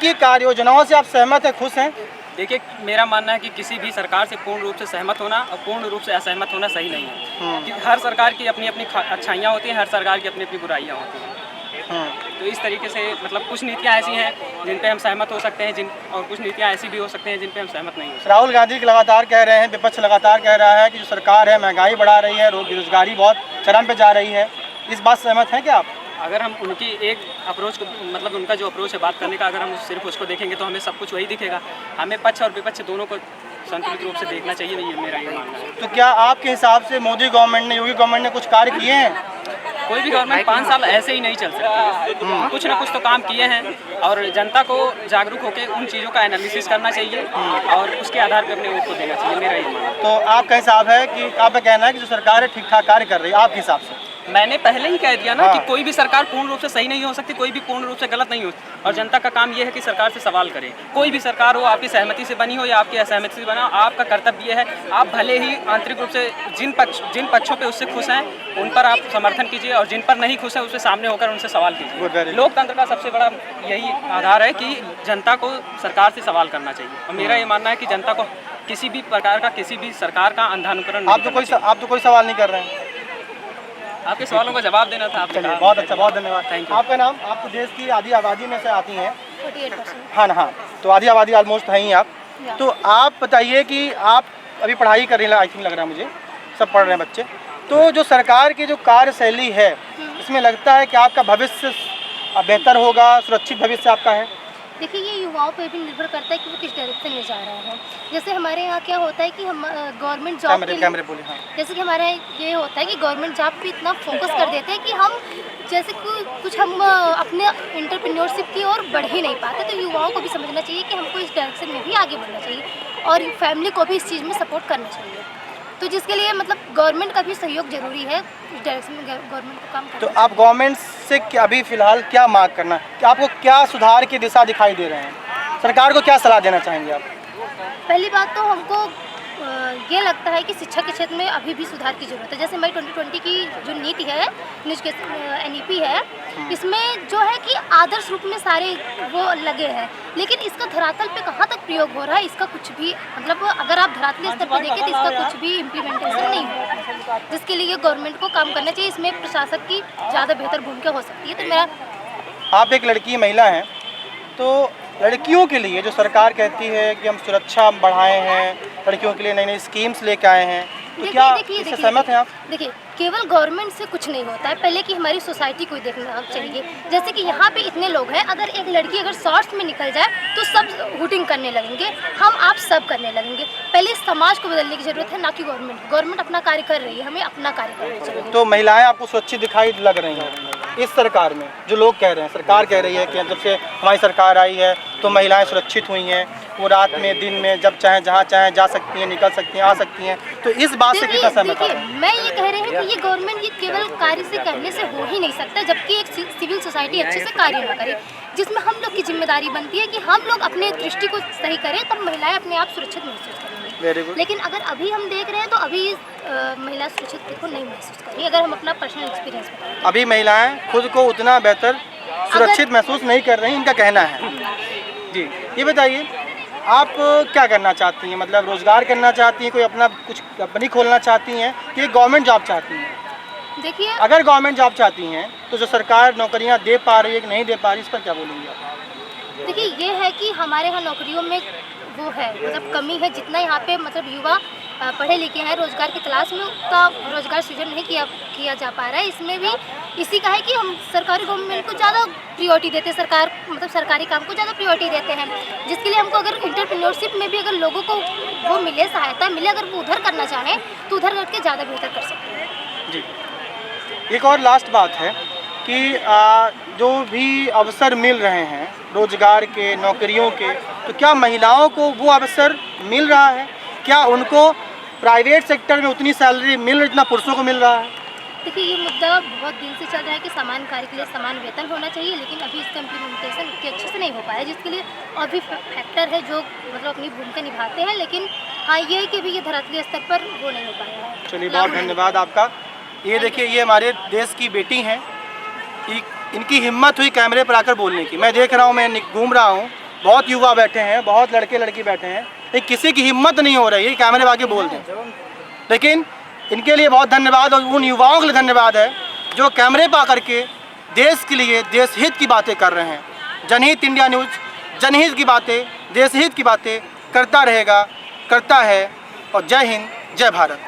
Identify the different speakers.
Speaker 1: की कार्य योजनाओं से आप सहमत हैं, खुश हैं?
Speaker 2: देखिए, मेरा मानना है कि किसी भी सरकार से पूर्ण रूप से सहमत होना और पूर्ण रूप से असहमत होना सही नहीं है। कि हर सरकार की अपनी अपनी अच्छाइयाँ होती हैं, हर सरकार की अपनी अपनी बुराइयाँ होती हैं। तो इस तरीके से मतलब कुछ नीतियाँ ऐसी हैं जिन पे हम सहमत हो सकते हैं, और कुछ नीतियाँ ऐसी भी हो सकती हैं जिन पे हम सहमत नहीं हो सकते।
Speaker 1: राहुल गांधी लगातार कह रहे हैं, विपक्ष लगातार कह रहा है कि जो सरकार है महंगाई बढ़ा रही है, बेरोजगारी बहुत चरम पे जा रही है। इस बात से सहमत हैं क्या आप?
Speaker 2: अगर हम उनकी एक अप्रोच को, मतलब उनका जो अप्रोच है बात करने का, अगर हम सिर्फ उसको देखेंगे तो हमें सब कुछ वही दिखेगा। हमें पक्ष और विपक्ष दोनों को संतुलित रूप से देखना चाहिए, नहीं, मेरा ये मानना है।
Speaker 1: तो क्या आपके हिसाब से मोदी गवर्नमेंट ने, योगी गवर्नमेंट ने कुछ कार्य किए हैं?
Speaker 2: कोई भी गवर्नमेंट 5 साल ऐसे ही नहीं चल सकती। कुछ ना कुछ तो काम किए हैं और जनता को जागरूक होकर उन चीज़ों का एनालिसिस करना चाहिए और उसके आधार पर अपने वोट को देना चाहिए, मेरा ये मानना है।
Speaker 1: तो आपका हिसाब है कि आपका कहना है कि जो सरकार है ठीक ठाक कार्य कर रही है आपके हिसाब से?
Speaker 2: मैंने पहले ही कह दिया ना कि कोई भी सरकार पूर्ण रूप से सही नहीं हो सकती, कोई भी पूर्ण रूप से गलत नहीं हो सकती, और जनता का काम ये है कि सरकार से सवाल करे। कोई भी सरकार हो, आपकी सहमति से बनी हो या आपकी असहमति से बना, आपका कर्तव्य ये है, आप भले ही आंतरिक रूप से जिन पक्षों पे उससे खुश हैं उन पर आप समर्थन कीजिए, और जिन पर नहीं खुश हैं उससे सामने होकर उनसे सवाल कीजिए। लोकतंत्र का सबसे बड़ा यही आधार है कि जनता को सरकार से सवाल करना चाहिए, और मेरा ये मानना है कि जनता को किसी भी प्रकार का, किसी भी सरकार का अंधानुकरण नहीं करना चाहिए।
Speaker 1: आप तो कोई सवाल नहीं कर रहे हैं।
Speaker 2: आपके सवालों का जवाब देना था आपने।
Speaker 1: चलिए, बहुत अच्छा, बहुत धन्यवाद।
Speaker 2: Thank you.
Speaker 1: आपका नाम? आप तो देश की आधी आबादी में से आती हैं।
Speaker 3: 48%।
Speaker 1: हाँ हाँ, तो आधी आबादी ऑलमोस्ट है ही आप। तो आप बताइए कि आप अभी पढ़ाई कर रही हैं, आई थिंक लग रहा है मुझे, सब पढ़ रहे हैं बच्चे। तो जो सरकार की जो कार्यशैली है, इसमें लगता है कि आपका भविष्य बेहतर होगा, सुरक्षित भविष्य आपका है?
Speaker 3: देखिए, ये युवाओं पे भी निर्भर करता है कि वो किस डायरेक्शन में जा रहा है। जैसे हमारे यहाँ क्या होता है कि हम गवर्नमेंट जॉब के लिए,
Speaker 1: बोले, हाँ।
Speaker 3: जैसे कि हमारे यहाँ ये होता है कि गवर्नमेंट जॉब पे इतना फोकस कर देते हैं कि हम जैसे कुछ हम अपने एंटरप्रेन्योरशिप की ओर बढ़ ही नहीं पाते। तो युवाओं को भी समझना चाहिए कि हमको इस डायरेक्शन में भी आगे बढ़ना चाहिए, और फैमिली को भी इस चीज़ में सपोर्ट करना चाहिए। तो जिसके लिए मतलब गवर्नमेंट का भी सहयोग जरूरी है, इस डायरेक्शन में गवर्नमेंट को काम करना।
Speaker 1: तो आप गवर्नमेंट से अभी फिलहाल क्या मांग करना, कि आपको क्या सुधार की दिशा दिखाई दे रहे हैं? सरकार को क्या सलाह देना चाहेंगे आप?
Speaker 3: पहली बात तो हमको ये लगता है कि शिक्षा के क्षेत्र में अभी भी सुधार की ज़रूरत है। जैसे हमारी 2020 की जो नीति है, NEP है, इसमें जो है कि आदर्श रूप में सारे वो लगे हैं, लेकिन इसका धरातल पे कहाँ तक प्रयोग हो रहा है, इसका कुछ भी मतलब अगर आप धरातलीय स्तर पर देखें तो इसका कुछ भी इम्प्लीमेंटेशन नहीं हो रहा है, जिसके लिए गवर्नमेंट को काम करना चाहिए। इसमें प्रशासक की ज़्यादा बेहतर भूमिका हो सकती है। तो मेरा,
Speaker 1: आप एक लड़की महिला हैं, तो लड़कियों के लिए जो सरकार कहती है कि हम सुरक्षा बढ़ाए हैं, लड़कियों के लिए नई नई स्कीम्स लेके आए हैं, तो क्या इससे सहमत हैं आप?
Speaker 3: देखिए, केवल गवर्नमेंट से कुछ नहीं होता है, पहले कि हमारी सोसाइटी को देखना चाहिए। जैसे कि यहाँ पे इतने लोग हैं, अगर एक लड़की अगर शॉर्ट्स में निकल जाए तो सब हुटिंग करने लगेंगे, हम आप सब करने लगेंगे। पहले समाज को बदलने की जरूरत है, ना कि गवर्नमेंट अपना कार्य कर रही है, हमें अपना कार्य करना चाहिए।
Speaker 1: तो महिलाएं आपको सुरक्षित दिखाई लग रही हैं इस सरकार में? जो लोग कह रहे हैं, सरकार कह रही है कि जब से हमारी सरकार आई है तो महिलाएं सुरक्षित हुई हैं, वो रात में दिन में जब चाहें जहाँ चाहें जा सकती हैं, निकल सकती हैं, आ सकती हैं, तो इस बात से कितना सहमत है?
Speaker 3: मैं ये कह रही हूँ कि ये गवर्नमेंट ये केवल कार्य से कहने से हो ही नहीं सकता, जबकि एक सिविल सोसाइटी अच्छे से कार्य न करे, जिसमें हम लोग की जिम्मेदारी बनती है कि हम लोग अपने दृष्टि को सही करें, तब महिलाएं अपने आप सुरक्षित महसूस करेंगी। लेकिन अगर अभी हम देख रहे हैं तो अभी महिला सुरक्षित खुद को नहीं महसूस कर रही। अगर हम अपना पर्सनल एक्सपीरियंस बताएं,
Speaker 1: अभी महिलाएं खुद को उतना बेहतर सुरक्षित महसूस नहीं कर रही, इनका कहना है। जी, ये बताइए आप क्या करना चाहती हैं? मतलब रोजगार करना चाहती हैं, कोई अपना कुछ कंपनी खोलना चाहती हैं, कि गवर्नमेंट जॉब चाहती हैं?
Speaker 3: देखिए,
Speaker 1: अगर गवर्नमेंट जॉब चाहती हैं तो जो सरकार नौकरियां दे पा रही है कि नहीं दे पा रही, इस पर क्या बोलेंगे आप?
Speaker 3: देखिए, ये है कि हमारे यहाँ नौकरियों में वो है मतलब कमी है। जितना यहाँ पे मतलब युवा पढ़े लिखे हैं, रोजगार की तलाश में उतना रोजगार सृजन नहीं किया जा पा रहा है। इसमें भी इसी का है कि हम सरकारी गवर्नमेंट को ज़्यादा प्रियोरिटी देते हैं, सरकारी काम को ज़्यादा प्रियोरिटी देते हैं, जिसके लिए हमको अगर एंटरप्रेन्योरशिप में भी अगर लोगों को वो मिले, सहायता मिले, अगर वो उधर करना चाहें तो उधर करके ज़्यादा बेहतर कर सकते हैं।
Speaker 1: जी, एक और लास्ट बात है कि जो भी अवसर मिल रहे हैं रोजगार के, नौकरियों के, तो क्या महिलाओं को वो अवसर मिल रहा है? क्या उनको प्राइवेट सेक्टर में उतनी सैलरी मिल रही जितना पुरुषों को मिल रहा है?
Speaker 3: देखिए, ये मुद्दा बहुत दिन से चल रहा है कि समान कार्य के लिए समान वेतन होना चाहिए, लेकिन अभी इसका इम्प्लीमेंटेशन उतने अच्छे से नहीं हो पाया, जिसके लिए और भी फैक्टर है जो मतलब अपनी भूमिका निभाते हैं, लेकिन हाँ ये है कि भी ये धरातलीय स्तर पर वो नहीं हो पाया है।
Speaker 1: चलिए, बहुत धन्यवाद आपका। ये देखिए, ये हमारे देश की बेटी हैं, इनकी हिम्मत हुई कैमरे पर आकर बोलने की। मैं देख रहा हूँ, मैं घूम रहा हूँ बहुत युवा बैठे हैं, बहुत लड़के लड़की बैठे हैं, लेकिन किसी की हिम्मत नहीं हो रही है कैमरे में आके बोल दें। लेकिन इनके लिए बहुत धन्यवाद, और उन युवाओं के लिए धन्यवाद है जो कैमरे पर आकर के देश के लिए देश हित की बातें कर रहे हैं। जनहित इंडिया न्यूज़ जनहित की बातें, देश हित की बातें करता रहेगा, करता है। और जय हिंद, जय भारत।